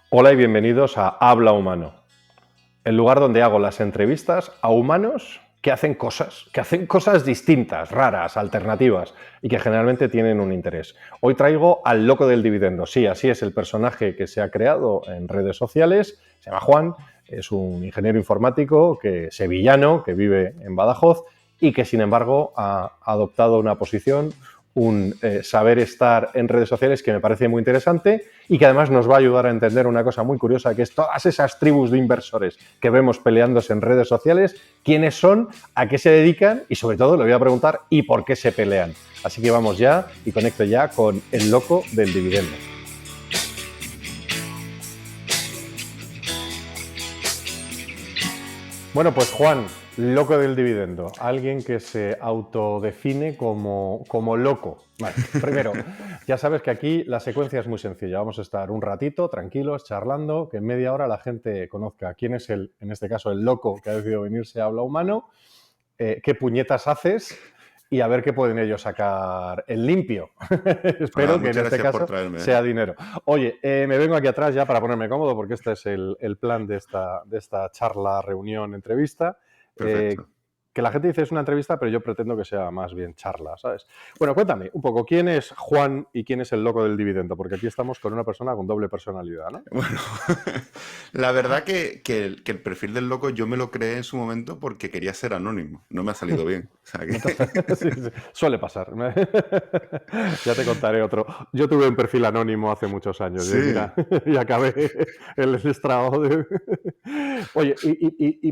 Hola y bienvenidos a Habla Humano, el lugar donde hago las entrevistas a humanos que hacen cosas distintas, raras, alternativas y que generalmente tienen un interés. Hoy traigo al loco del dividendo. Sí, así es el personaje que se ha creado en redes sociales. Se llama Juan, es un ingeniero informático sevillano que vive en Badajoz y que sin embargo ha adoptado una posición, un saber estar en redes sociales que me parece muy interesante y que además nos va a ayudar a entender una cosa muy curiosa, que es todas esas tribus de inversores que vemos peleándose en redes sociales, quiénes son, a qué se dedican y sobre todo le voy a preguntar ¿y por qué se pelean? Así que vamos ya y conecto ya con el loco del dividendo. Bueno, pues Juan, loco del dividendo, alguien que se autodefine como loco. Vale, primero, ya sabes que aquí la secuencia es muy sencilla. Vamos a estar un ratito tranquilos, charlando, que en media hora la gente conozca quién es en este caso, el loco que ha decidido venirse a Habla Humano, qué puñetas haces y a ver qué pueden ellos sacar en limpio. Pues nada, Espero que en muchas este gracias por caso traerme. sea dinero. Oye, me vengo aquí atrás ya para ponerme cómodo porque este es el plan de esta charla, reunión, entrevista. Perfecto. Que la gente dice es una entrevista, pero yo pretendo que sea más bien charla, ¿sabes? Bueno, cuéntame un poco, ¿quién es Juan y quién es el loco del dividendo? Porque aquí estamos con una persona con doble personalidad, ¿no? Bueno, la verdad que el perfil del loco yo me lo creé en su momento porque quería ser anónimo. No me ha salido bien. O sea No que... te... sí, sí, suele pasar. Ya te contaré otro. Yo tuve un perfil anónimo hace muchos años, Sí. mira, y acabé el estrago de... Oye,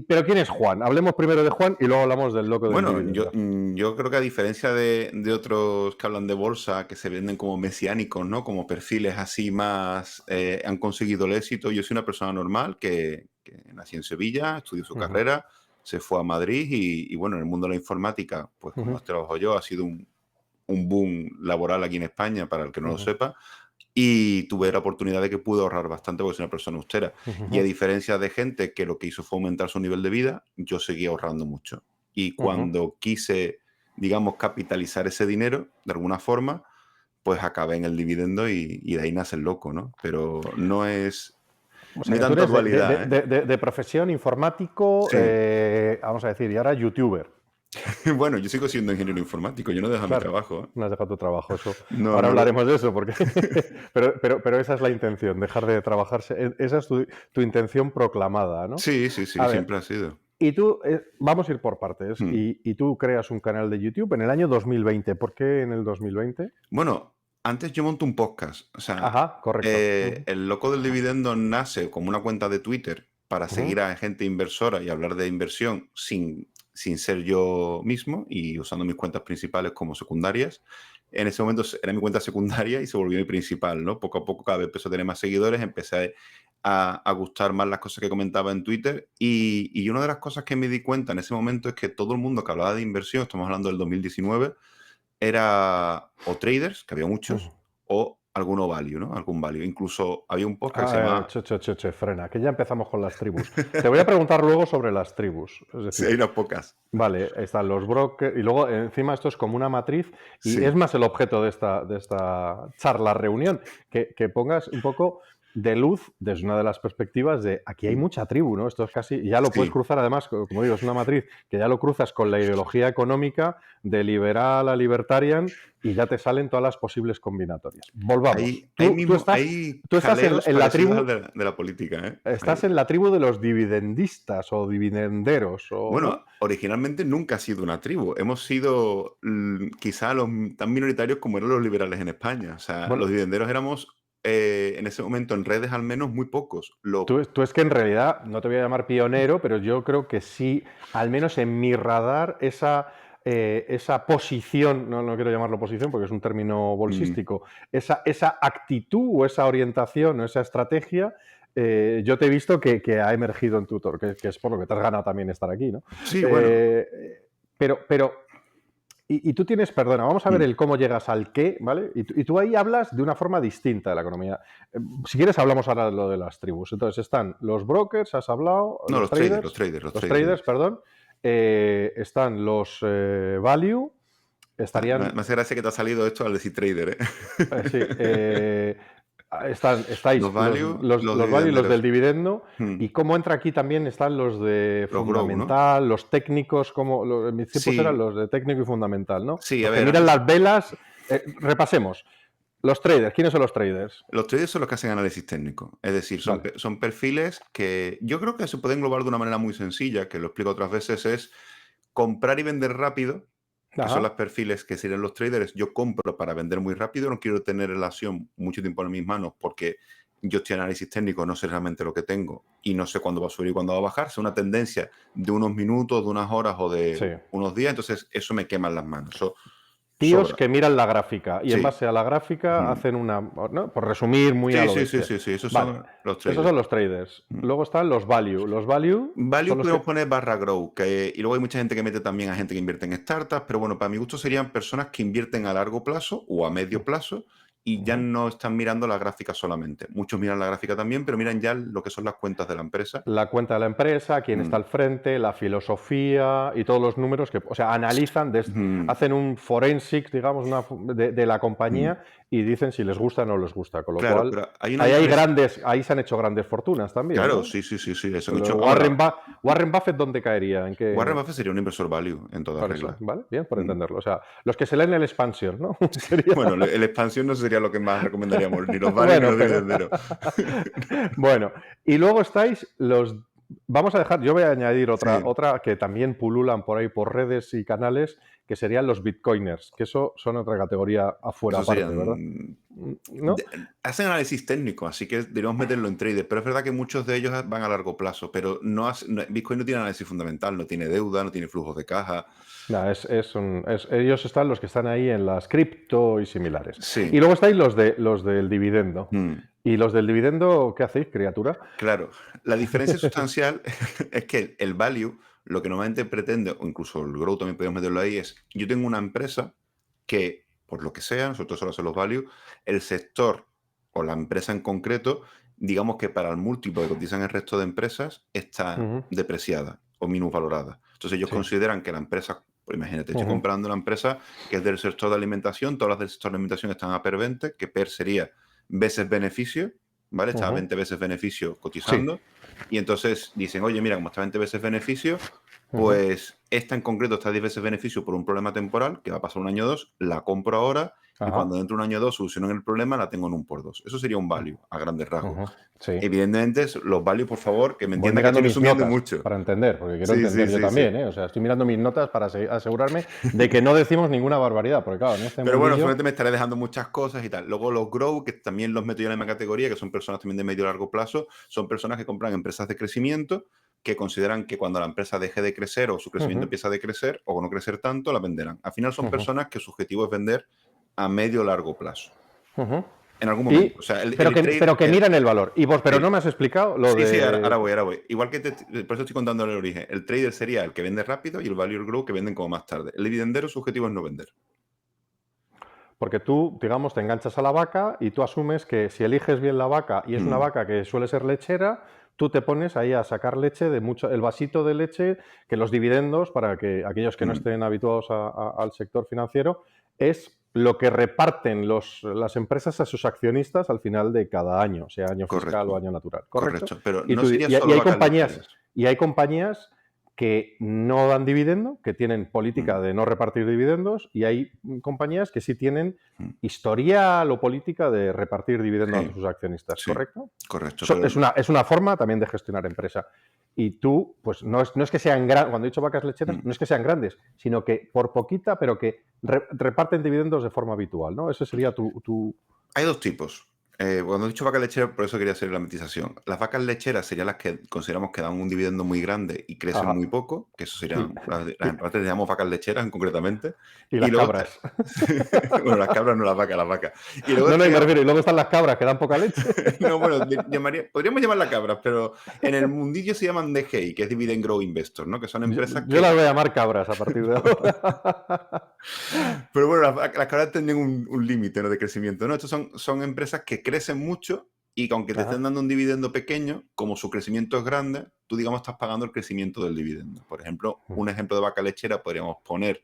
pero ¿quién es Juan? Hablemos primero de Juan y luego hablamos del loco del Bueno, yo, dividendo. yo creo que a diferencia de otros que hablan de bolsa, que se venden como mesiánicos, ¿no? Como perfiles así más han conseguido el éxito, yo soy una persona normal que nací en Sevilla, estudió su Ujú, carrera, se fue a Madrid y bueno, en el mundo de la informática, pues como ujú, os trabajo yo, ha sido un boom laboral aquí en España, para el que no lo ujú, sepa, y tuve la oportunidad de que pude ahorrar bastante porque soy una persona austera. Y a ujú, diferencia de gente que lo que hizo fue aumentar su nivel de vida, yo seguí ahorrando mucho. Y ujú. cuando quise, digamos, capitalizar ese dinero, de alguna forma, pues acabé en el dividendo y de ahí nace el loco, ¿no? Pero O no sea hay que tú tanto eres dualidad, ¿eh? de profesión informático, Sí. vamos a decir, y ahora youtuber. Bueno, yo sigo siendo ingeniero informático, yo no dejo mi Claro, trabajo, ¿eh? no has dejado tu trabajo, eso. No, Ahora no lo... hablaremos de eso, porque pero esa es la intención, dejar de trabajarse. Esa es tu intención proclamada, ¿no? Sí, sí, sí, A siempre ver, ha sido. y tú, vamos a ir por partes, Hmm. y tú creas un canal de YouTube en el año 2020. ¿Por qué en el 2020? Bueno, antes yo monto un podcast. O sea, Ajá, correcto. Ujú, el loco del dividendo nace como una cuenta de Twitter para ujú, seguir a gente inversora y hablar de inversión sin ser yo mismo y usando mis cuentas principales como secundarias. En ese momento era mi cuenta secundaria y se volvió mi principal, ¿no? Poco a poco cada vez empezó a tener más seguidores, empecé a gustar más las cosas que comentaba en Twitter y una de las cosas que me di cuenta en ese momento es que todo el mundo que hablaba de inversión, estamos hablando del 2019, era o traders, que había ujú. muchos, o alguno value, ¿no? Algún value. Incluso había un podcast que se llama... Frena, que ya empezamos con las tribus. Te voy a preguntar luego sobre las tribus. Es Sí, hay decir, unas pocas. vale, están los brokers y luego encima esto es como una matriz y es Sí. más el objeto de esta charla, reunión, que pongas un poco de luz desde una de las perspectivas de aquí hay Mm. mucha tribu, ¿no? Esto es casi, ya lo puedes Sí. cruzar además, como digo, es una matriz que ya lo cruzas con la ideología económica de liberal a libertarian y ya te salen todas las posibles combinatorias. Volvamos. Hay Tú mismo, estás, hay tú estás jaleos en la parecidos al tribu, de la política, ¿eh? estás en la tribu de los dividendistas o dividenderos, o ¿no? Bueno, originalmente nunca ha sido una tribu. Hemos sido quizá los tan minoritarios como eran los liberales en España. O sea, Bueno, los dividenderos éramos en ese momento, en redes al menos, muy pocos. tú es que en realidad, no te voy a llamar pionero, pero yo creo que sí, al menos en mi radar, esa posición, no quiero llamarlo posición porque es un término Mm, bolsístico, esa actitud o esa orientación o esa estrategia, yo te he visto que ha emergido en Tutor, que es por lo que te has ganado también estar aquí, ¿no? sí, bueno. Eh, pero y tú tienes, perdona, vamos a ver Mm, el cómo llegas al qué, ¿vale? Y tú ahí hablas de una forma distinta de la economía. Si quieres, hablamos ahora de lo de las tribus. Entonces están los brokers, has hablado, no, los los traders. traders, perdón. Están los value, Me estarían, hace gracia que te ha salido esto al decir trader, ¿eh? sí, Estáis Los value, los los value y los dividenderos. del dividendo. Mm. ¿Y cómo entra aquí también? Están los de Los grow, ¿no? fundamental, los técnicos, en mis tiempos eran Sí, los de técnico y fundamental, ¿no? sí, a Los que ver, miran las velas. Repasemos. Los traders, ¿quiénes son los traders? los traders son los que hacen análisis técnico. Es decir, Vale. son perfiles que yo creo que se pueden englobar de una manera muy sencilla, que lo explico otras veces, es comprar y vender rápido, que son los Ajá. perfiles que serían los traders. Yo compro para vender muy rápido, no quiero tener la acción mucho tiempo en mis manos porque yo estoy en análisis técnico, no sé realmente lo que tengo y no sé cuándo va a subir y cuándo va a bajar. Es una tendencia de unos minutos, de unas horas o Sí. de unos días, entonces eso me quema en las manos. Eso Tíos sobra. que miran la gráfica y en Sí. base a la gráfica Ujú. hacen una, ¿no? Por resumir muy a Sí, lo sí, sí, bestia. sí, sí, esos Vale, son los esos traders. son los traders. Mm. Luego están los value. Los value Value son los que... podemos poner barra grow, y luego hay mucha gente que mete también a gente que invierte en startups, pero bueno, para mi gusto serían personas que invierten a largo plazo o a medio plazo y ya Ujú. no están mirando la gráfica solamente. Muchos miran la gráfica también, pero miran ya lo que son las cuentas de la empresa. La cuenta de la empresa, quién está Mm, al frente, la filosofía y todos los números que, o sea, analizan, mm, hacen un forensic, digamos, de la mm. compañía y dicen si les gusta o no les gusta. Con lo Claro, cual, pero hay una diferencia. ahí se han hecho grandes fortunas también, Claro, ¿no? sí, sí, sí, sí, eso han Pero hecho. Ah, bueno, Warren Buffett, ¿dónde caería? ¿En Warren qué? Buffett sería un inversor value en toda Por eso, regla. ¿vale? Bien, por Mm. entenderlo. O sea, los que se leen el expansión, ¿no? Sería... Bueno, el expansión no sería lo que más recomendaríamos, ni los value ni Bueno, los pero... dividenderos. Bueno, y luego estáis los... Vamos a dejar, yo voy a añadir Sí. otra que también pululan por ahí por redes y canales, que serían los bitcoiners, que eso son otra categoría afuera Eso aparte, ¿verdad? serían. ¿No? Hacen análisis técnico, así que deberíamos meterlo en traders, pero es verdad que muchos de ellos van a largo plazo, pero Bitcoin no tiene análisis fundamental, no tiene deuda, no tiene flujos de caja. No, ellos están los que están ahí en las cripto y similares. Y Sí, luego estáis los del dividendo. mm, ¿Y los del dividendo qué hacéis, criatura? claro. La diferencia sustancial es que el value, lo que normalmente pretende, o incluso el growth también podemos meterlo ahí, es yo tengo una empresa que, por lo que sea, nosotros solo hacemos los value, el sector o la empresa en concreto, digamos que para el múltiplo que cotizan el resto de empresas, está Ujú. depreciada o minusvalorada. Entonces ellos Sí. consideran que la empresa, pues imagínate, estoy Ujú. comprando una empresa que es del sector de alimentación, todas las del sector de alimentación están a PER 20, que PER sería veces beneficio, ¿vale? Está a Ujú. 20 veces beneficio Sí. cotizando. Y entonces dicen, oye, mira, como está a 20 veces beneficio, Ujú. pues esta en concreto está a 10 veces beneficio por un problema temporal, que va a pasar un año o dos, la compro ahora y Ajá. cuando dentro de un año o dos solucionen el problema, la tengo en un por dos. Eso sería un value, a grandes rasgos. Ujú. Sí. Evidentemente, los values, por favor, que me Voy entienda que mirando estoy mis resumiendo notas mucho. para entender, porque quiero Sí, sí, entender yo sí, sí. también, ¿eh? O sea, estoy mirando mis notas para asegurarme de que no decimos ninguna barbaridad, porque claro, en este Pero bueno, mundillo... solamente me estaré dejando muchas cosas y tal. Luego los grow, que también los meto yo en la misma categoría, que son personas también de medio y largo plazo, son personas que compran empresas de crecimiento, que consideran que cuando la empresa deje de crecer o su crecimiento Ujú. empieza a decrecer o no crecer tanto, la venderán. Al final son Ujú. personas que su objetivo es vender a medio o largo plazo. Ujú. En algún momento. O Y, sea, pero el que, trade... pero que miran el valor. Y vos, pero sí, no me has explicado lo sí, sí, de... ahora voy. Igual que por eso estoy contando el origen. El trader sería el que vende rápido y el value el grow que venden como más tarde. El dividendero, su objetivo es no vender. Porque tú, digamos, te enganchas a la vaca y tú asumes que si eliges bien la vaca y es una Mm, vaca que suele ser lechera, tú te pones ahí a sacar leche de mucho, el vasito de leche, que los dividendos, para que aquellos que no mm, estén habituados al sector financiero, es lo que reparten las empresas a sus accionistas al final de cada año, sea año fiscal o correcto. año natural, ¿correcto? Correcto, pero Y, no sería y solo hay vacas compañías, lecheras. y hay compañías que no dan dividendo, que tienen política Mm, de no repartir dividendos, y hay compañías que sí tienen mm. historial o política de repartir dividendos a Sí, sus accionistas, sí, ¿correcto? correcto, pero Es una forma también de gestionar empresa. Y tú, pues no es que sean grandes, cuando he dicho vacas lecheras, mm, no es que sean grandes, sino que por poquita, pero que reparten dividendos de forma habitual, ¿no? Ese sería tu... hay 2 tipos. Cuando he dicho vacas lecheras, por eso quería hacer la matización. Las vacas lecheras serían las que consideramos que dan un dividendo muy grande y crecen Ajá. muy poco, que eso Y, serían las empresas que llamamos vacas lecheras concretamente. y Y las luego está cabras. bueno, las cabras no las vacas, las vacas. Y luego No, no, y me estaría refiero, y luego están las cabras que dan poca leche. no, bueno, podríamos llamarlas cabras, pero en el mundillo se llaman DGI, que es Dividend Grow Investor, ¿no? Que son empresas Yo que las voy a llamar cabras a partir de ahora. pero bueno, las cabras tienen un límite, ¿no? De crecimiento, ¿no? Estos son empresas que crecen mucho y que aunque te estén Ajá. dando un dividendo pequeño, como su crecimiento es grande, tú, digamos, estás pagando el crecimiento del dividendo. Por ejemplo, un ejemplo de vaca lechera podríamos poner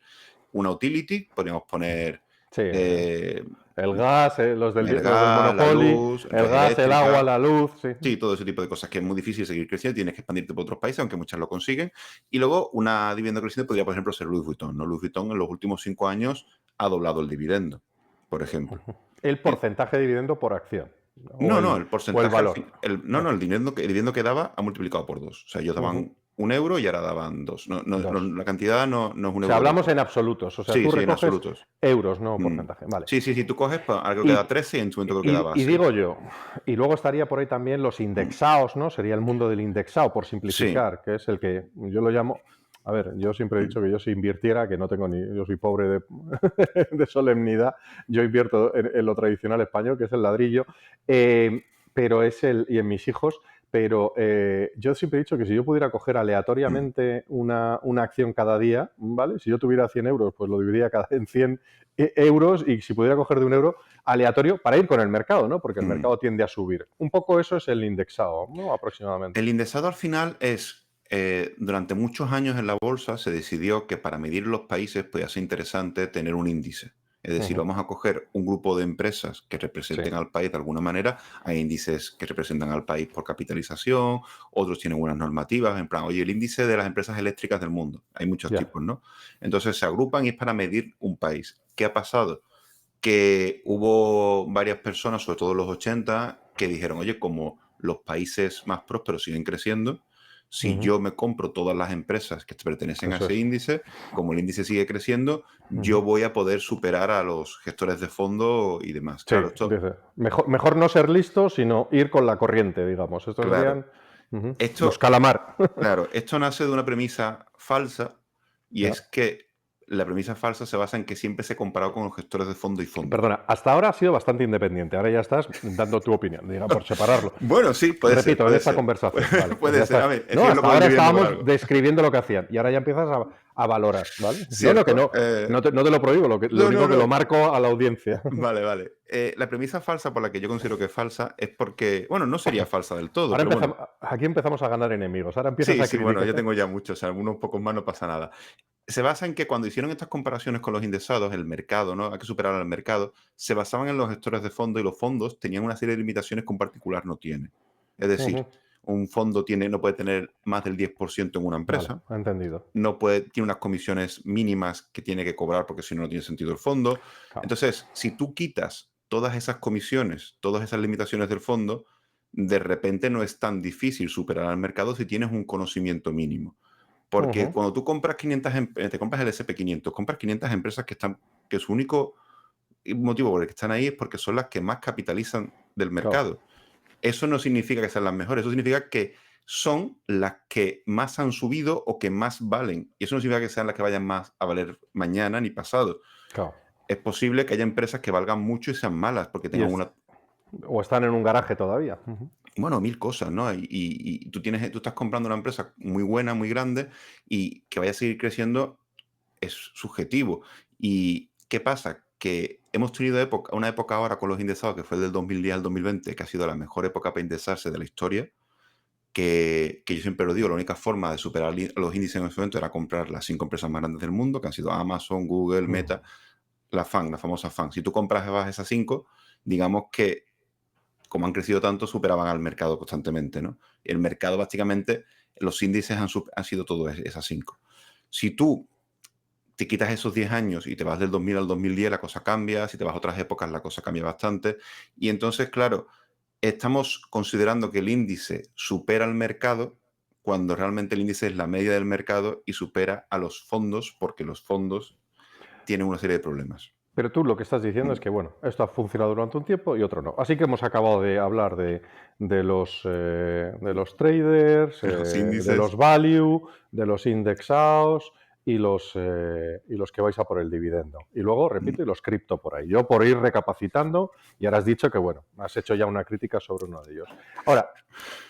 una utility, podríamos poner Sí, Eh, el gas, el los del gas, la Monopoly, luz, el red gas, el agua, eléctrica, la luz, sí. sí, todo ese tipo de cosas que es muy difícil seguir creciendo, tienes que expandirte por otros países, aunque muchas lo consiguen. Y luego una dividendo creciente podría, por ejemplo, ser Louis Vuitton, ¿no? Louis Vuitton en los últimos 5 años ha doblado el dividendo, por ejemplo. El Eh, porcentaje de dividendo por acción No, no, el o el porcentaje al valor. fin, no, no, el dividendo que daba ha multiplicado por 2. O sea, ellos Ujú. daban 1 euro y ahora daban 2. No, Dos. la cantidad no es un O sea, euro de hablamos dos. en absolutos. O sea, Sí, tú sí, en recoges absolutos. euros, no Mm. porcentaje. Vale. Sí, sí, sí, tú coges, pues, ahora creo que da Y, 13 y en su momento creo que daba y 6. digo yo, y luego estaría por ahí también los Mm. indexados, ¿no? Sería el mundo del indexado, por Sí. simplificar, que es el que yo lo llamo. A ver, yo siempre he Mm. dicho que yo si invirtiera, que no tengo ni. Yo soy pobre de, de solemnidad, yo invierto en lo tradicional español, que es el ladrillo, pero es el. Y en mis hijos, pero yo siempre he dicho que si yo pudiera coger Mm. aleatoriamente una acción cada día, ¿vale? Si yo tuviera 100 euros, pues lo dividiría en 100 euros y si pudiera coger de un euro aleatorio para ir con el mercado, ¿no? Porque el Mm. mercado tiende a subir. Un poco eso es el indexado, ¿no? Aproximadamente. El indexado al final es, durante muchos años en la bolsa se decidió que para medir los países podía ser interesante tener un índice. Es decir, Ujú. vamos a coger un grupo de empresas que Sí, representen al país de alguna manera. Hay índices que representan al país por capitalización, otros tienen unas normativas, en plan, oye, el índice de las empresas eléctricas del mundo. Hay muchos ya. tipos, ¿no? Entonces se agrupan y es para medir un país. ¿Qué ha pasado? Que hubo varias personas, sobre todo en los 80, que dijeron, oye, como los países más prósperos siguen creciendo, si Ujú. yo me compro todas las empresas que pertenecen a Eso ese es. índice, como el índice sigue creciendo, yo Ujú. voy a poder superar a los gestores de fondo y demás. Sí, Claro, esto, dice. Mejor no ser listo, sino ir con la corriente, digamos. Estos claro, serían los esto, calamar. claro, esto nace de una premisa falsa y Ya. es que la premisa falsa se basa en que siempre se ha comparado con los gestores de fondo y fondos. Perdona, hasta ahora has sido bastante independiente. Ahora ya estás dando tu opinión, diga, por separarlo. Bueno, sí, puede ser, Repito, en puede esta ser. conversación, vale, pues Puede ya ser. A está. ver, es No, que yo lo hasta puedo ir ahora dividiendo por estábamos algo. describiendo lo que hacían y ahora ya empiezas a valorar, ¿vale? No, no, que Cierto. no, no te lo prohíbo, lo No, no, único que lo no. marco a la audiencia. Vale, vale. La premisa falsa por la que yo considero que es falsa es porque, bueno, no sería falsa del todo, Ahora pero empezamos, bueno. aquí empezamos a ganar enemigos, ahora empiezas Sí, a sí, bueno, ya criticar. tengo ya muchos, algunos pocos más no pasa nada. Se basa en que cuando hicieron estas comparaciones con los indexados, el mercado, ¿no? Hay que superar al mercado, se basaban en los gestores de fondo y los fondos tenían una serie de limitaciones que un particular no tiene. Es decir, Ujú. un fondo no puede tener más del 10% en una Vale, empresa, entendido. tiene unas comisiones mínimas que tiene que cobrar porque si no, no tiene sentido el fondo. Claro. Entonces, si tú quitas todas esas comisiones, todas esas limitaciones del fondo, de repente no es tan difícil superar al mercado si tienes un conocimiento mínimo. Porque Ujú. cuando tú compras 500, te compras el SP 500, compras 500 empresas que su único motivo por el que están ahí es porque son las que más capitalizan del Claro. mercado. Eso no significa que sean las mejores, eso significa que son las que más han subido o que más valen. Y eso no significa que sean las que vayan más a valer mañana ni pasado. Claro. Es posible que haya empresas que valgan mucho y sean malas porque Y tengan una, o están en un garaje todavía. Ujú. bueno, mil cosas, ¿no? Y tú estás comprando una empresa muy buena, muy grande y que vaya a seguir creciendo es subjetivo. ¿Y qué pasa? Que hemos tenido una época ahora con los indexados, que fue del 2010 al 2020, que ha sido la mejor época para indexarse de la historia, que yo siempre lo digo, la única forma de superar los índices en ese momento era comprar las 5 empresas más grandes del mundo, que han sido Amazon, Google, Ujú. Meta, la famosa FAN. Si tú compras esas 5, digamos que como han crecido tanto, superaban al mercado constantemente, ¿no? Y el mercado, básicamente, los índices han sido todas esas 5. Si tú te quitas esos 10 años y te vas del 2000 al 2010, la cosa cambia. Si te vas a otras épocas, la cosa cambia bastante. Y entonces, claro, estamos considerando que el índice supera al mercado cuando realmente el índice es la media del mercado y supera a los fondos porque los fondos tienen una serie de problemas. Pero tú lo que estás diciendo es Mm. que, bueno, esto ha funcionado durante un tiempo y otro no. Así que hemos acabado de hablar de los traders, Los de índices. los value, de los indexados y los que vais a por el dividendo. Y luego, repito, Mm. y los cripto por ahí. Yo por ir recapacitando y ahora has dicho que, bueno, has hecho ya una crítica sobre uno de ellos. Ahora,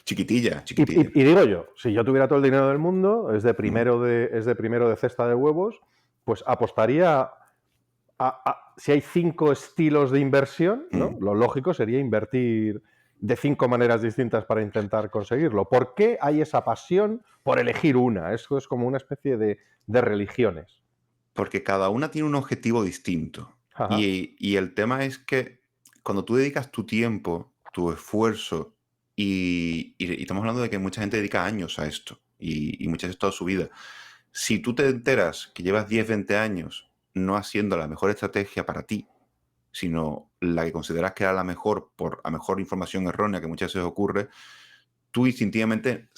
Chiquitilla, chiquitilla. y digo yo, si yo tuviera todo el dinero del mundo, Mm. es de primero de cesta de huevos, pues apostaría si hay 5 estilos de inversión, ¿no? Mm. Lo lógico sería invertir de 5 maneras distintas para intentar conseguirlo. ¿Por qué hay esa pasión por elegir una? Eso es como una especie de religiones. Porque cada una tiene un objetivo distinto. Ajá. Y el tema es que cuando tú dedicas tu tiempo, tu esfuerzo, y estamos hablando de que mucha gente dedica años a esto, y mucha gente toda su vida. Si tú te enteras que llevas 10 20 años no haciendo la mejor estrategia para ti, sino la que consideras que era la mejor por a mejor información errónea que muchas veces ocurre, tú instintivamente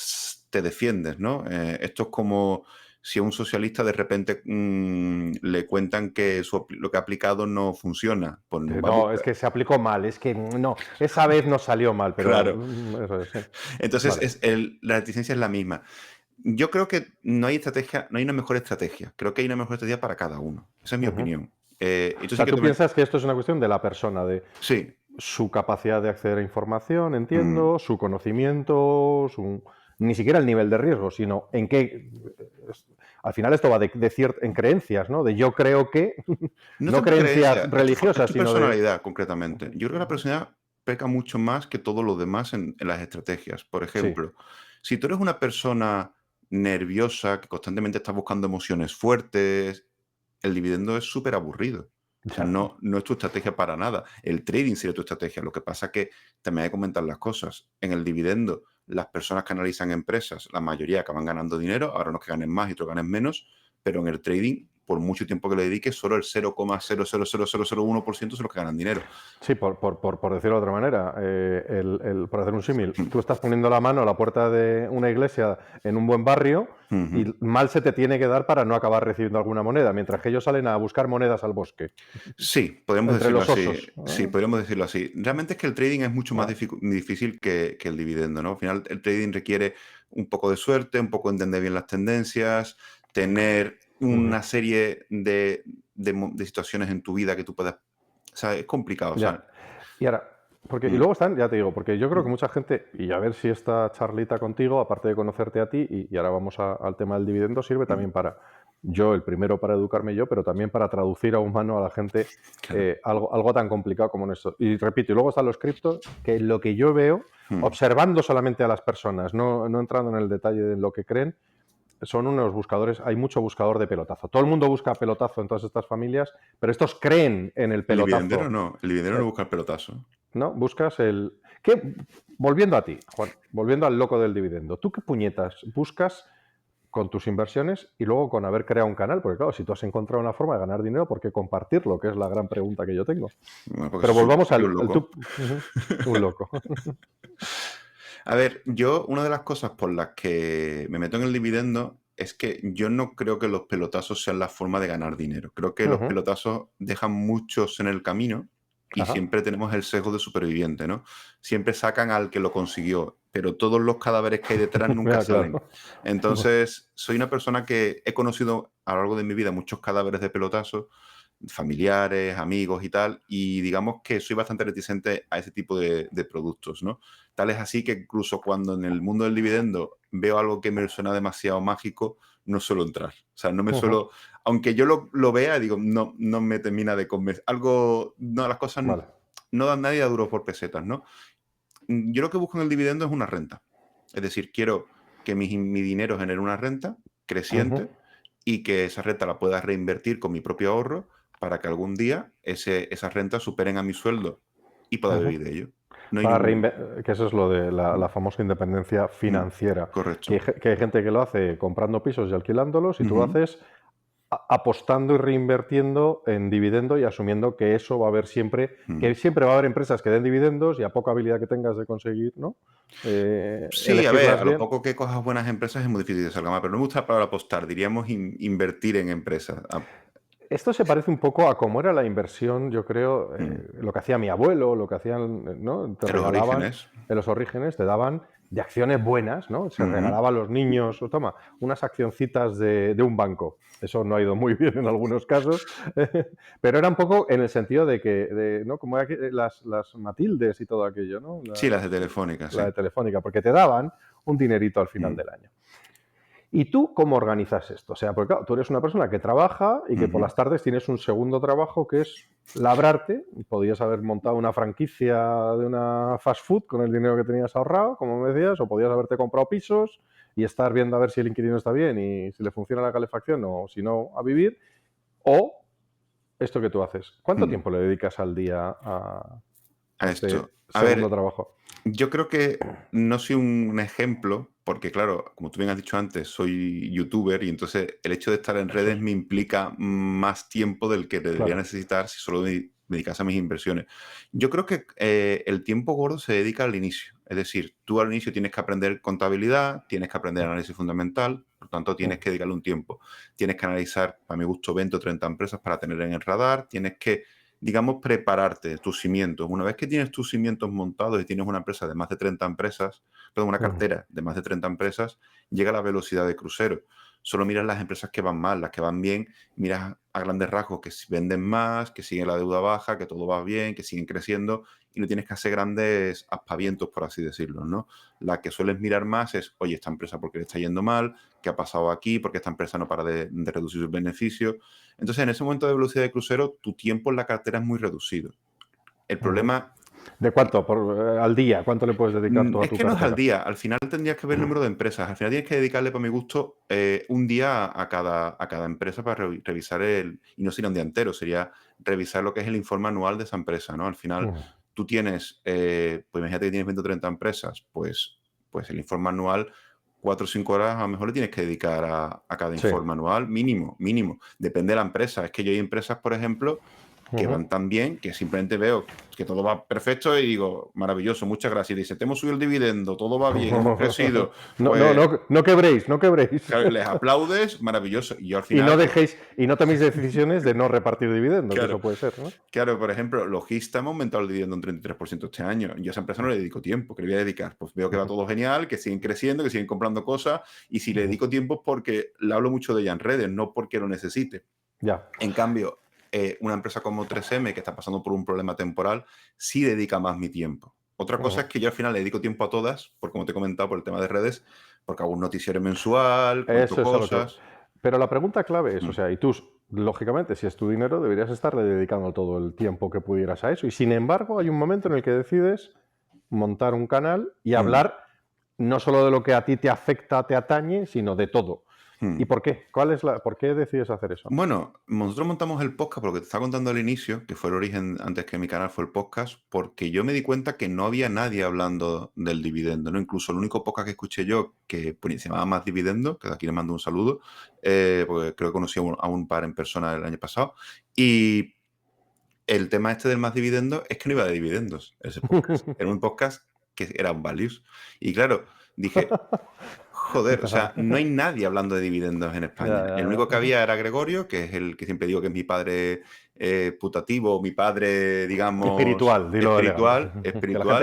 te defiendes, ¿no? Esto es como si a un socialista de repente le cuentan que lo que ha aplicado no funciona. Pues va a No, buscar. es que se aplicó mal, es que no, esa vez nos salió mal, pero Claro. eso es, sí. Entonces, Vale. la reticencia es la misma. Yo creo que no hay estrategia, no hay una mejor estrategia. Creo que hay una mejor estrategia para cada uno. Esa es mi Ujú. opinión. O Esto sí sea, que tú tomé. piensas que esto es una cuestión de la persona, de Sí. su capacidad de acceder a información, Mm. entiendo, su conocimiento, ni siquiera el nivel de riesgo, sino en qué. Al final esto va en creencias, ¿no? De yo creo que, No es no tanto creencias creencia, es religiosas, tu sino de. personalidad concretamente. Yo creo que la personalidad peca mucho más que todo lo demás en las estrategias. Por Sí, ejemplo, si tú eres una persona nerviosa, que constantemente estás buscando emociones fuertes, el dividendo es súper aburrido. O sea, ya. no es tu estrategia para nada. El trading sería tu estrategia. Lo que pasa es que también hay que comentar las cosas. En el dividendo, las personas que analizan empresas, la mayoría acaban ganando dinero, ahora no es que ganen más y otros ganen menos, pero en el trading, por mucho tiempo que le dediques, solo el 0,0000001% son los que ganan dinero. Sí, por decirlo de otra manera, por hacer un símil, tú estás poniendo la mano a la puerta de una iglesia en un buen barrio y Ujú. mal se te tiene que dar para no acabar recibiendo alguna moneda, mientras que ellos salen a buscar monedas al bosque, Sí, podemos entre decirlo los así. osos. Sí, podríamos decirlo así. Realmente es que el trading es mucho más Vale. difícil que el dividendo, ¿no? Al final, el trading requiere un poco de suerte, un poco entender bien las tendencias, tener Ujú. una serie de situaciones en tu vida que tú puedas. O sea, es complicado. O Ya. sea, Y ahora, y mm, luego están, ya te digo, porque yo creo que mm, mucha gente, y a ver si esta charlita contigo, aparte de conocerte a ti, y ahora vamos al tema del dividendo, sirve mm, también yo, el primero para educarme yo, pero también para traducir a humano a la gente claro. algo tan complicado como en esto. Y repito, y luego están los criptos, que lo que yo veo, Mm, observando solamente a las personas, no entrando en el detalle de lo que creen, son unos buscadores, hay mucho buscador de pelotazo. Todo el mundo busca pelotazo en todas estas familias, pero estos creen en el pelotazo. el dividendero no eh, busca el pelotazo. ¿No? Buscas el. ¿Qué? Volviendo a ti, Juan, volviendo al loco del dividendo. ¿Tú qué puñetas buscas con tus inversiones y luego con haber creado un canal? Porque claro, si tú has encontrado una forma de ganar dinero, ¿por qué compartirlo? Que es la gran pregunta que yo tengo. Bueno, porque Pero volvamos soy un al loco. tú. Ujú. Un loco. A ver, una de las cosas por las que me meto en el dividendo es que yo no creo que los pelotazos sean la forma de ganar dinero. Creo que los Ujú. pelotazos dejan muchos en el camino y Ajá. siempre tenemos el sesgo de superviviente, ¿no? Siempre sacan al que lo consiguió, pero todos los cadáveres que hay detrás nunca Ya, salen. claro. Entonces, soy una persona que he conocido a lo largo de mi vida muchos cadáveres de pelotazos, familiares, amigos y tal, y digamos que soy bastante reticente a ese tipo de productos, ¿no? Tal es así que incluso cuando en el mundo del dividendo veo algo que me suena demasiado mágico, no suelo entrar. O sea, no me Ujú. suelo, aunque yo lo vea, digo, no me termina de convencer. Algo, no, las cosas Vale. no dan nadie a duro por pesetas, ¿no? Yo lo que busco en el dividendo es una renta. Es decir, quiero que mi dinero genere una renta Ujú. creciente y que esa renta la pueda reinvertir con mi propio ahorro para que algún día esas rentas superen a mi sueldo y pueda Ujú. vivir de ello. No hay ningún. Que eso es lo de la Mm, famosa independencia mm, financiera. correcto. Que hay gente que lo hace comprando pisos y alquilándolos, y tú lo Ujú, haces apostando y reinvirtiendo en dividendo y asumiendo que eso va a haber siempre, mm. que siempre va a haber empresas que den dividendos y a poca habilidad que tengas de conseguir, ¿no? Sí, a ver, Elegirlas a lo bien. poco que cojas buenas empresas es muy difícil que salga mal, pero no me gusta la palabra apostar, diríamos invertir en empresas. Esto se parece un poco a cómo era la inversión, yo creo, Mm. lo que hacía mi abuelo, lo que hacían, ¿no? Te En los regalaban, orígenes. en los orígenes, te daban de acciones buenas, ¿no? Se Ujú. regalaba a los niños, o toma, unas accioncitas de un banco. Eso no ha ido muy bien en algunos casos, pero era un poco en el sentido de que, ¿no? Como las Matildes y todo aquello, ¿no? Sí, las de Telefónica, La sí. de Telefónica, porque te daban un dinerito al final Mm. del año. ¿Y tú cómo organizas esto? O sea, porque claro, tú eres una persona que trabaja y que por Ujú. las tardes tienes un segundo trabajo que es labrarte. Podías haber montado una franquicia de una fast food con el dinero que tenías ahorrado, como me decías, o podías haberte comprado pisos y estar viendo a ver si el inquilino está bien y si le funciona la calefacción o si no, a vivir. O esto que tú haces, ¿cuánto Mm. tiempo le dedicas al día a A este esto. A segundo ver, trabajo? yo creo que no soy un ejemplo, porque claro, como tú bien has dicho antes, soy youtuber y entonces el hecho de estar en Eso redes es, me implica más tiempo del que debería claro. necesitar si solo me dedicase a mis inversiones. Yo creo que el tiempo gordo se dedica al inicio. Es decir, tú al inicio tienes que aprender contabilidad, tienes que aprender análisis fundamental, por tanto tienes que dedicarle un tiempo. Tienes que analizar, a mi gusto, 20 o 30 empresas para tener en el radar, tienes que digamos, prepararte tus cimientos. Una vez que tienes tus cimientos montados y tienes una empresa de más de 30 empresas, perdón, una cartera de más de 30 empresas, llega la velocidad de crucero. Solo miras las empresas que van mal, las que van bien, miras a grandes rasgos que venden más, que siguen la deuda baja, que todo va bien, que siguen creciendo y no tienes que hacer grandes aspavientos, por así decirlo, ¿no? La que sueles mirar más es, oye, esta empresa, ¿por qué le está yendo mal? ¿Qué ha pasado aquí? ¿Por qué esta empresa no para de reducir sus beneficios? Entonces, en ese momento de velocidad de crucero, tu tiempo en la cartera es muy reducido. El problema ¿De cuánto al día? ¿Cuánto le puedes dedicar tú a es tu que no es al cartera? día. Al final tendrías que ver el número de empresas. Al final tienes que dedicarle, para mi gusto, un día a cada empresa para revisar y no sería un día entero, sería revisar lo que es el informe anual de esa empresa, ¿no? Al final, tú tienes, pues imagínate que tienes 20 o 30 empresas, pues el informe anual, 4 o 5 horas a lo mejor le tienes que dedicar a cada Sí. informe anual, mínimo, mínimo. Depende de la empresa. Es que yo hay empresas, por ejemplo, que van tan bien que simplemente veo que todo va perfecto y digo, maravilloso, muchas gracias. Y dice, te hemos subido el dividendo, todo va bien, hemos crecido. No, no, Pues no, no quebréis, no quebréis. claro, les aplaudes, maravilloso. Y yo al Y no final, pues, dejéis, y no toméis decisiones de no repartir dividendo, que claro, eso puede ser, ¿no? claro, por ejemplo, Logista hemos aumentado el dividendo un 33% este año. Yo a esa empresa no le dedico tiempo, que le voy a dedicar. Pues veo que va todo genial, que siguen creciendo, que siguen comprando cosas. Y si le dedico tiempo es porque le hablo mucho de ella en redes, no porque lo necesite. Ya. En cambio, una empresa como 3M, que está pasando por un problema temporal, sí dedica más mi tiempo. Otra cosa es que yo al final le dedico tiempo a todas, porque como te he comentado, por el tema de redes, porque hago un noticiero mensual, cuento Eso es a lo que... cosas. Pero la pregunta clave es, o Mm, sea, y tú, lógicamente, si es tu dinero, deberías estarle dedicando todo el tiempo que pudieras a eso. Y sin embargo, hay un momento en el que decides montar un canal y mm, hablar no solo de lo que a ti te afecta, te atañe, sino de todo. ¿Y mm. por qué? ¿Por qué decides hacer eso? Bueno, nosotros montamos el podcast, por lo que te estaba contando al inicio, que fue el origen antes que mi canal fue el podcast, porque yo me di cuenta que no había nadie hablando del dividendo, ¿no? Incluso el único podcast que escuché yo, que se llamaba Más Dividendo, que de aquí le mando un saludo, porque creo que conocí a un par en persona el año pasado, y el tema este del Más Dividendo es que no iba de dividendos, ese podcast. Era un podcast que era un values. Y claro, dije, joder, o sea, no hay nadie hablando de dividendos en Ya, España. El ya, único que ya. había era Gregorio, que es el que siempre digo que es mi padre putativo, mi padre, digamos, Espiritual, dilo elegante. espiritual, Que la gente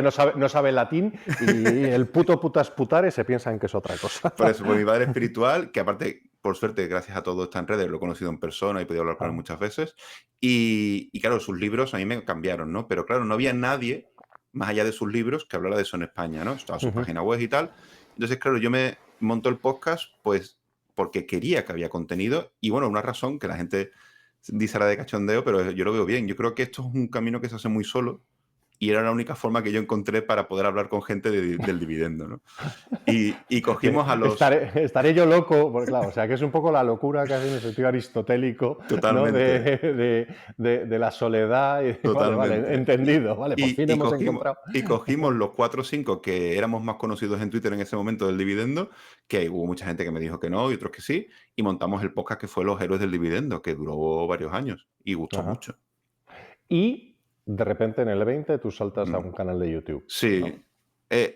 espiritual. no sabe latín y el putas putare se piensan que es otra cosa. Por eso, pues mi padre espiritual, que aparte, por suerte, gracias a todo está en redes, lo he conocido en persona y he podido hablar con él Ah, muchas veces. Y claro, sus libros a mí me cambiaron, ¿no? Pero claro, no había nadie, más allá de sus libros, que hablara de eso en España, ¿no? Estaba su página web y tal. Entonces, claro, yo me monto el podcast, pues, porque quería que había contenido. Y bueno, una razón que la gente dice ahora de cachondeo, pero yo lo veo bien. Yo creo que esto es un camino que se hace muy solo. Y era la única forma que yo encontré para poder hablar con gente del dividendo, ¿no? Y que cogimos a los... estaré yo loco, porque claro, o sea, que es un poco la locura que hace en el sentido aristotélico, ¿no? Totalmente, De la soledad. Vale, totalmente. entendido, vale, por fin Y hemos cogimos, encontrado. y cogimos los 4 o 5 que éramos más conocidos en Twitter en ese momento del dividendo, que hubo mucha gente que me dijo que no y otros que sí, y montamos el podcast que fue Los Héroes del Dividendo, que duró varios años y gustó Ajá. mucho. Y de repente en el 20 tú saltas a Mm. un canal de YouTube, ¿no? Sí.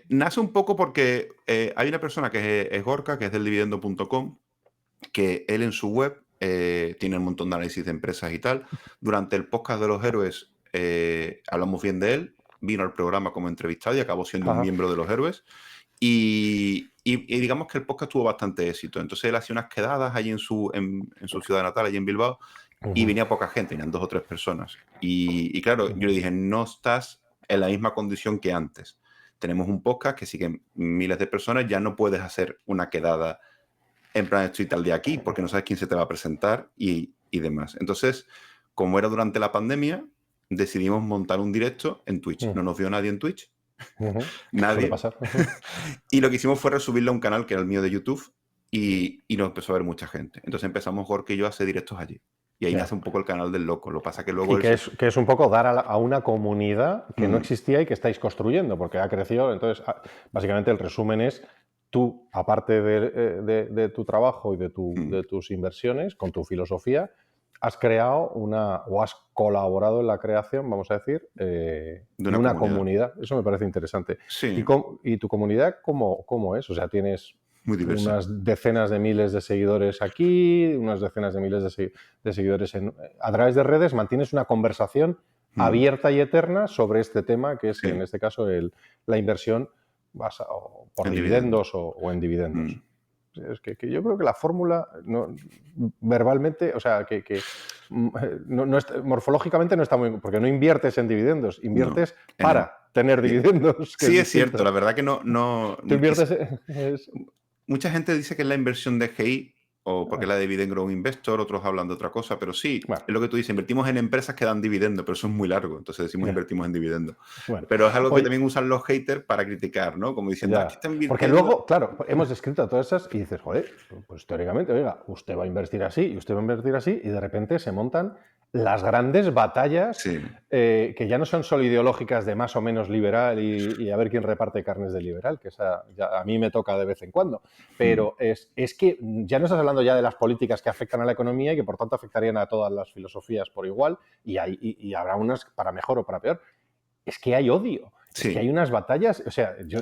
Nace un poco porque hay una persona que es Gorka, que es del dividendo.com, que él en su web tiene un montón de análisis de empresas y tal. Durante el podcast de los héroes hablamos bien de él, vino al programa como entrevistado y acabó siendo un Ajá. miembro de los héroes. Y digamos que el podcast tuvo bastante éxito. Entonces él hacía unas quedadas allí en su ciudad natal, allí en Bilbao, y venía poca gente, venían 2 o 3 personas. Y claro, yo le dije, no estás en la misma condición que antes. Tenemos un podcast que siguen miles de personas, ya no puedes hacer una quedada en plan estoy tal día aquí, porque no sabes quién se te va a presentar y demás. Entonces, como era durante la pandemia, decidimos montar un directo en Twitch. No nos vio nadie en Twitch, Suele nadie. pasar. Y lo que hicimos fue resubirlo a un canal que era el mío de YouTube y nos empezó a ver mucha gente. Entonces empezamos Jorge y yo a hacer directos allí. Y ahí Ya. nace un poco el canal del loco. Lo que pasa que luego Y que es un poco dar a una comunidad que no existía y que estáis construyendo, porque ha crecido. Entonces, básicamente el resumen es, tú, aparte de tu trabajo y de tus inversiones, con tu filosofía, has creado o has colaborado en la creación, vamos a decir, de de una una comunidad. comunidad. Eso me parece interesante. Sí, ¿Y tu comunidad cómo es? O sea, tienes muy diversa. unas decenas de miles de seguidores aquí, unas decenas de miles de seguidores a través de redes, mantienes una conversación abierta y eterna sobre este tema, que es, en Sí, este caso, la inversión por en dividendos. dividendos o en dividendos. Mm. Es que yo creo que la fórmula, verbalmente, o sea, morfológicamente no está muy... Porque no inviertes en dividendos, No. inviertes para tener Sí, dividendos, que es sí, es cierto. distinto. La verdad que no, Tú inviertes... mucha gente dice que es la inversión de GI o porque es la de Dividend Growth Investor, otros hablan de otra cosa, pero sí, Bueno, es lo que tú dices, invertimos en empresas que dan dividendo, pero eso es muy largo, entonces decimos ya. invertimos en dividendo. Bueno, Pero es algo que oye, también usan los haters para criticar, ¿no? Como diciendo, aquí ya. está Porque invirtiendo. luego, claro, hemos descrito todas esas y dices, joder, pues teóricamente, oiga, usted va a invertir así y usted va a invertir así, y de repente se montan las grandes batallas Sí, que ya no son solo ideológicas de más o menos liberal y a ver quién reparte carnes de liberal, que esa ya a mí me toca de vez en cuando. mm, Pero es que ya no estás hablando ya de las políticas que afectan a la economía y que por tanto afectarían a todas las filosofías por igual, y habrá unas para mejor o para peor. Es que hay odio, es que hay sí, unas batallas, o sea, yo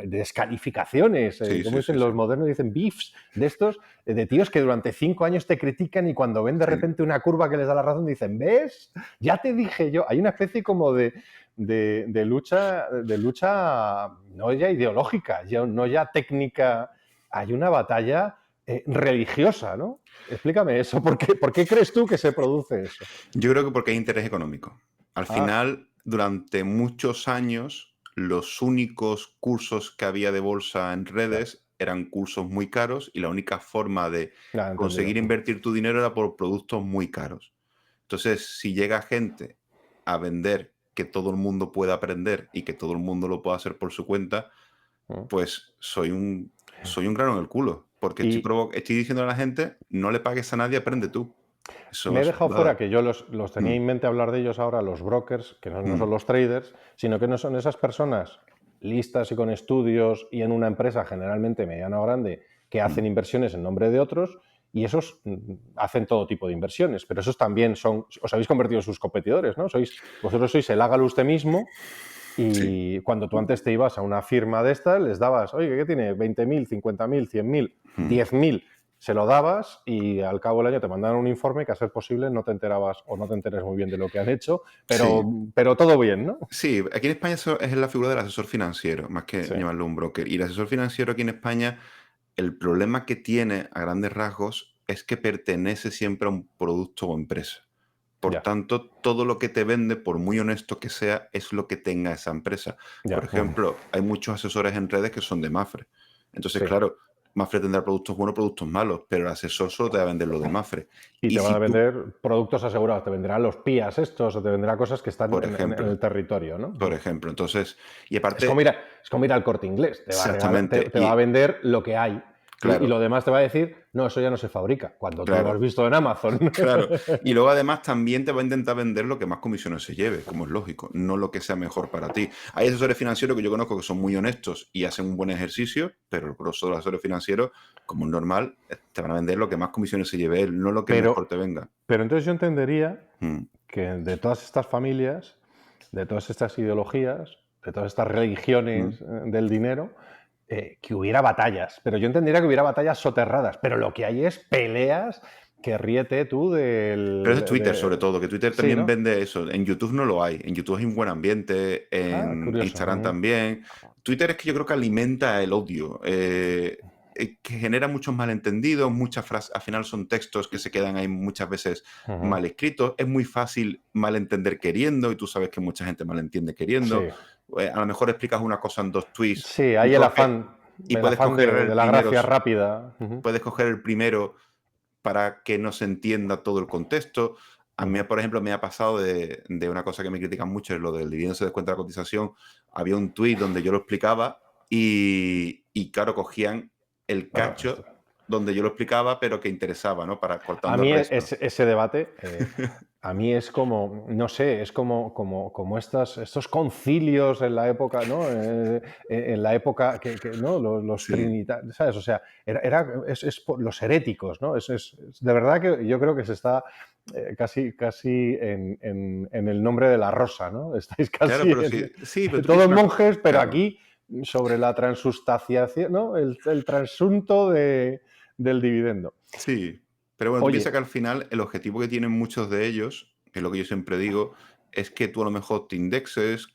descalificaciones, sí, como sí, sí, dicen sí. los modernos, dicen beefs, de estos, de tíos que durante 5 años te critican y cuando ven de Sí. repente una curva que les da la razón dicen, ¿ves? Ya te dije yo. Hay una especie como de lucha no ya ideológica, no ya técnica, hay una batalla religiosa, ¿no? Explícame eso, ¿por qué crees tú que se produce eso? Yo creo que porque hay interés económico. Al Ah, final, durante muchos años, los únicos cursos que había de bolsa en ya, redes eran cursos muy caros y la única forma de ya, entendido. conseguir invertir tu dinero era por productos muy caros. Entonces, si llega gente a vender que todo el mundo pueda aprender y que todo el mundo lo pueda hacer por su cuenta, pues soy un grano en el culo. Porque Y estoy diciendo a la gente, no le pagues a nadie, aprende tú. Eso me he es dejado fuera, nada. que yo los tenía Mm, en mente hablar de ellos ahora, los brokers, que no son mm, los traders, sino que no son esas personas listas y con estudios y en una empresa generalmente mediana o grande que hacen mm. inversiones en nombre de otros, y esos hacen todo tipo de inversiones, pero esos también os habéis convertido en sus competidores, ¿no? Vosotros sois el hágalo usted mismo. Sí. Y cuando tú antes te ibas a una firma de estas, les dabas, oye, ¿qué tiene? 20.000, 50.000, 100.000, Mm. 10.000. Se lo dabas y al cabo del año te mandaban un informe que, a ser posible, no te enterabas o no te enteres muy bien de lo que han hecho, Sí, pero todo bien, ¿no? sí, aquí en España es la figura del asesor financiero, más que Sí, llamarlo un broker. Y el asesor financiero aquí en España, el problema que tiene a grandes rasgos es que pertenece siempre a un producto o empresa. Por ya, tanto, todo lo que te vende, por muy honesto que sea, es lo que tenga esa empresa. Por ya. ejemplo, hay muchos asesores en redes que son de Mafre. Entonces, Sí. claro, Mafre tendrá productos buenos, productos malos, pero el asesor solo te va a vender lo de Mafre. Y Y te van a si tú, vender productos asegurados, te venderán los PIAs estos o te vendrán cosas que están por en ejemplo, el territorio, ¿no? entonces, y Es como aparte, ir, es como ir al Corte Inglés, exactamente, te va a vender lo que hay y claro, lo demás te va a decir, no, eso ya no se fabrica, cuando tú lo has claro, visto en Amazon. claro. Y luego además también te va a intentar vender lo que más comisiones se lleve, como es lógico, no lo que sea mejor para ti. Hay asesores financieros que yo conozco que son muy honestos y hacen un buen ejercicio, pero el grosso de los asesores financieros, como es normal, te van a vender lo que más comisiones se lleve él, no lo que mejor te Pero, venga. pero entonces yo entendería Mm, que de todas estas familias, de todas estas ideologías, de todas estas religiones mm. del dinero, que hubiera batallas. Pero yo entendería que hubiera batallas soterradas. Pero lo que hay es peleas que ríete tú Pero eso es Twitter sobre todo, que Twitter Sí, también ¿no? vende eso. En YouTube no lo hay. En YouTube hay un buen ambiente, Ah, en curioso. Instagram también. Twitter es que yo creo que alimenta el odio, que genera muchos malentendidos, muchas frases, al final son textos que se quedan ahí muchas veces Ujú. mal escritos. Es muy fácil malentender queriendo y tú sabes que mucha gente malentiende queriendo. Sí, A lo mejor explicas una cosa en dos tweets sí, y, hay y el puedes afán coger de el la primero, gracia rápida. Ujú, puedes coger el primero para que no se entienda todo el contexto. A mí, ujú. por ejemplo, me ha pasado de una cosa que me critican mucho, es lo del dividendo se descuenta de la cotización. Había un tuit donde yo lo explicaba y claro, cogían el Ah, cacho donde yo lo explicaba, pero que interesaba, ¿no? Para A cortando el mí resto. ese debate, a mí es como, no sé, es como estos concilios en la época, ¿no? En la época ¿no? Los Sí, trinitarios, ¿sabes? O sea, es por los heréticos, ¿no? De verdad que yo creo que se está casi en el nombre de la rosa, ¿no? Estáis claro, casi pero sí, sí, pero tú todos piensas una monjes, pero claro. aquí sobre la transustanciación, ¿no? El transunto del dividendo. Sí, pero bueno, tú piensas Oye, que al final el objetivo que tienen muchos de ellos, que es lo que yo siempre digo, es que tú a lo mejor te indexes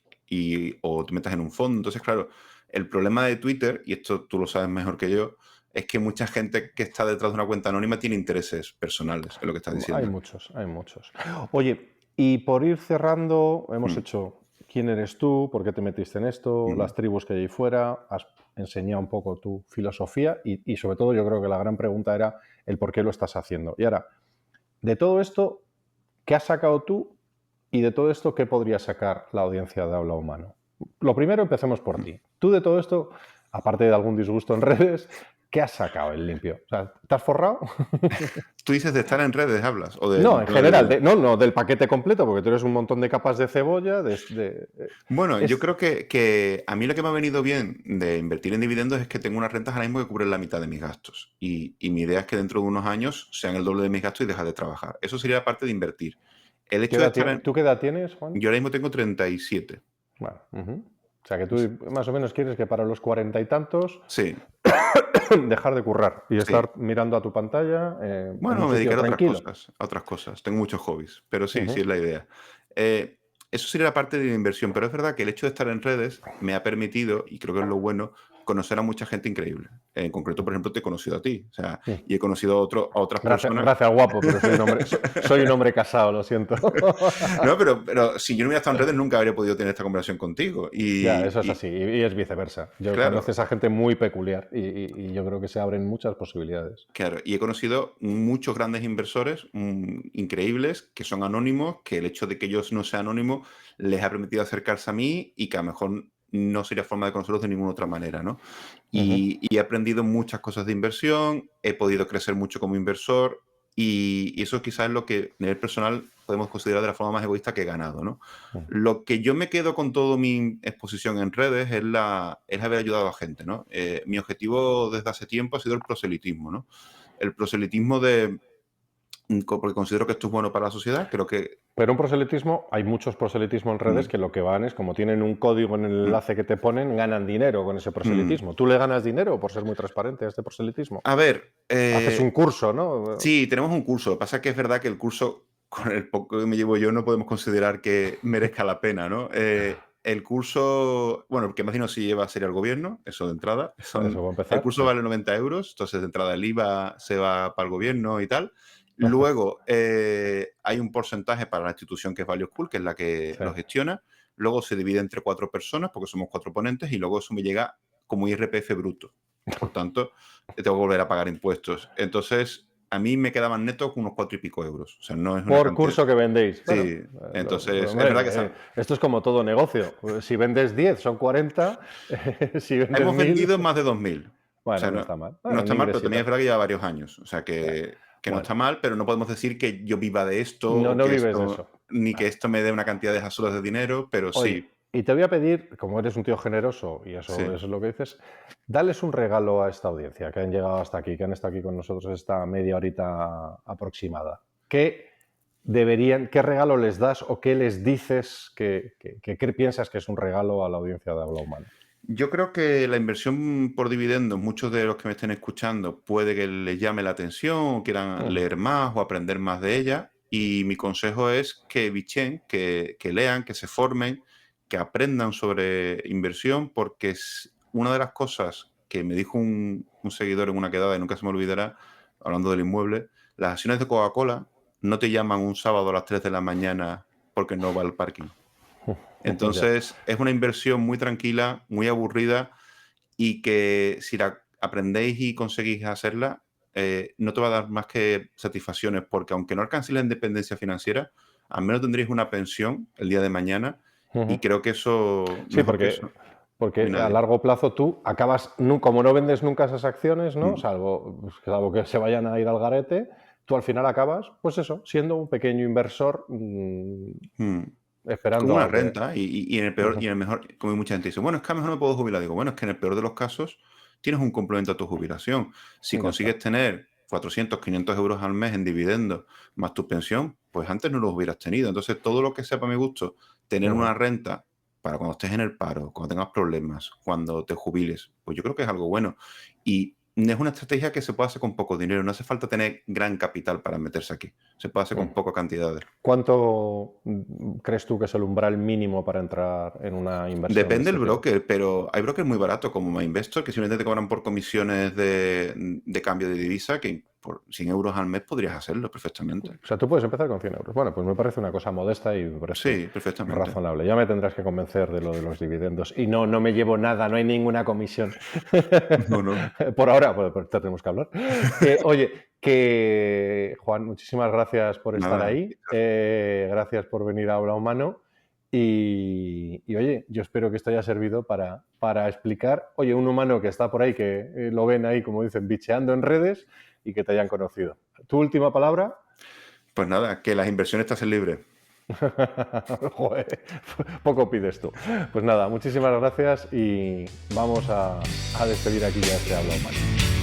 o te metas en un fondo. Entonces, claro, el problema de Twitter, y esto tú lo sabes mejor que yo, es que mucha gente que está detrás de una cuenta anónima tiene intereses personales, es lo que estás hay diciendo. muchos, hay muchos. Oye, y por ir cerrando, hemos Mm, hecho quién eres tú, por qué te metiste en esto, mm. las tribus que hay ahí fuera, has enseñado un poco tu filosofía y sobre todo yo creo que la gran pregunta era el por qué lo estás haciendo. Y ahora, de todo esto, ¿qué has sacado tú y de todo esto qué podría sacar la audiencia de Habla Humano? Lo primero, empecemos por ti. Tú de todo esto, aparte de algún disgusto en redes, ¿qué has sacado en limpio? O sea, ¿te has forrado? Tú dices de estar en redes, hablas, o del No, en tema de general, dividendos. no del paquete completo, porque tú eres un montón de capas de cebolla. Bueno, yo Es, creo que a mí lo que me ha venido bien de invertir en dividendos es que tengo unas rentas ahora mismo que cubren la mitad de mis gastos. Y mi idea es que dentro de unos años sean el doble de mis gastos y dejar de trabajar. Eso sería la parte de invertir. El hecho de estar en... ¿Tú qué edad tienes, Juan? Yo ahora mismo tengo 37. Bueno, o sea, que tú más o menos quieres que para los cuarenta y tantos Sí, dejar de currar y sí. estar mirando a tu pantalla en un Bueno, me sitio dedicaré tranquilo. a otras cosas. Tengo muchos hobbies, pero sí, sí Ujú. es la idea. Eso sería la parte de la inversión, pero es verdad que el hecho de estar en redes me ha permitido, y creo que es lo bueno, conocer a mucha gente increíble. En concreto, por ejemplo, te he conocido a ti, o sea, Mm. y he conocido a otras Gracias, personas. gracias, guapo, pero soy un hombre casado, lo siento. No, pero si yo no hubiera estado en redes, nunca habría podido tener esta conversación contigo. Ya, eso es así, y es viceversa. Yo Claro, conoces a gente muy peculiar y yo creo que se abren muchas posibilidades. claro, y he conocido muchos grandes inversores increíbles que son anónimos, que el hecho de que ellos no sean anónimos les ha permitido acercarse a mí y que a lo mejor no sería forma de conocerlos de ninguna otra manera, ¿no? Ujú. Y he aprendido muchas cosas de inversión, he podido crecer mucho como inversor y eso quizás es lo que a nivel personal podemos considerar de la forma más egoísta que he ganado, ¿no? Lo que yo me quedo con toda mi exposición en redes es haber ayudado a gente, ¿no? Mi objetivo desde hace tiempo ha sido el proselitismo, ¿no? El proselitismo porque considero que esto es bueno para la sociedad, creo que... Pero un proselitismo, hay muchos proselitismos en redes Mm, que lo que van es, como tienen un código en el mm, enlace que te ponen, ganan dinero con ese mm. proselitismo. ¿Tú le ganas dinero por ser muy transparente a este proselitismo? A ver, Haces un curso, ¿no? sí, tenemos un curso. Lo que pasa es que es verdad que el curso, con el poco que me llevo yo, no podemos considerar que merezca la pena, ¿no? El curso, bueno, el que más dinero se lleva sería el gobierno, eso de entrada. Eso va a El empezar, curso sí. vale 90 euros, entonces de entrada el IVA se va para el gobierno y tal. Luego hay un porcentaje para la institución que es Value School, que es la que Sí. lo gestiona. Luego se divide entre 4 personas, porque somos 4 ponentes, y luego eso me llega como IRPF bruto. Por tanto, tengo que volver a pagar impuestos. Entonces, a mí me quedaban netos unos 4 y pico euros. O sea, no es una Por cantidad. curso que vendéis. Bueno, Sí, entonces, es verdad que hombre, esto es como todo negocio. Si vendes 10 son 40, si vendes hemos 1000, vendido más de 2.000. O bueno, sea, no no, está mal. no Bueno, un está mal, pero también es ingresito. verdad que lleva varios años. O sea, Ya. que no Bueno, está mal, pero no podemos decir que yo viva de esto no, o no que vives de esto, eso. ni que esto me dé una cantidad de jazuelas de dinero, pero Oye, sí, y te voy a pedir, como eres un tío generoso, y eso sí. es lo que dices, dales un regalo a esta audiencia que han llegado hasta aquí, que han estado aquí con nosotros esta media horita aproximada. ¿Qué regalo les das o qué les dices que piensas que es un regalo a la audiencia de Habla Humano? Yo creo que la inversión por dividendos, muchos de los que me estén escuchando, puede que les llame la atención o quieran Mm, leer más o aprender más de ella. Y mi consejo es que bichen, que lean, que se formen, que aprendan sobre inversión, porque es una de las cosas que me dijo un seguidor en una quedada y nunca se me olvidará, hablando del inmueble, las acciones de Coca-Cola no te llaman un sábado a las 3 de la mañana porque no va al parking. ya. Entonces, es una inversión muy tranquila, muy aburrida y que si la aprendéis y conseguís hacerla, no te va a dar más que satisfacciones, porque aunque no alcancéis la independencia financiera, al menos tendréis una pensión el día de mañana y Ujú. creo que eso, Sí, mejor que porque eso. Porque Ni a nadie. largo plazo tú acabas, como no vendes nunca esas acciones, ¿no? Mm, Salvo que se vayan a ir al garete, tú al final acabas, pues eso, siendo un pequeño inversor mm. Es como esperando una a que... renta y en el peor y Ujú, en el mejor, como mucha gente dice, bueno, es que a lo mejor no me puedo jubilar. Digo, bueno, es que en el peor de los casos tienes un complemento a tu jubilación. Si ya está. consigues tener 400, 500 euros al mes en dividendos más tu pensión, pues antes no los hubieras tenido. Entonces, todo lo que sea para mi gusto, tener Ujú. una renta para cuando estés en el paro, cuando tengas problemas, cuando te jubiles, pues yo creo que es algo bueno. Y es una estrategia que se puede hacer con poco dinero. No hace falta tener gran capital para meterse aquí. Se puede hacer con Ujú. pocas cantidades. ¿Cuánto crees tú que es el umbral mínimo para entrar en una inversión de Depende este del tipo? broker, pero hay brokers muy baratos como MyInvestor que simplemente te cobran por comisiones de cambio de divisa que por 100 euros al mes podrías hacerlo perfectamente. O sea, tú puedes empezar con 100 euros. Bueno, pues me parece una cosa modesta y me parece Sí, perfectamente. razonable. Ya me tendrás que convencer de lo de los dividendos. Y no, no me llevo nada, no hay ninguna comisión. No, no. Por ahora, pues tenemos que hablar. Oye, que Juan, muchísimas gracias por estar Nada. ahí. Gracias por venir a Habla Humano. Y, oye, yo espero que esto haya servido para explicar, oye, un humano que está por ahí, que lo ven ahí, como dicen, bicheando en redes y que te hayan conocido. ¿Tu última palabra? Pues nada, que las inversiones te hacen libre. Joder, poco pides tú. Pues nada, muchísimas gracias y vamos a despedir aquí ya este Habla Humano.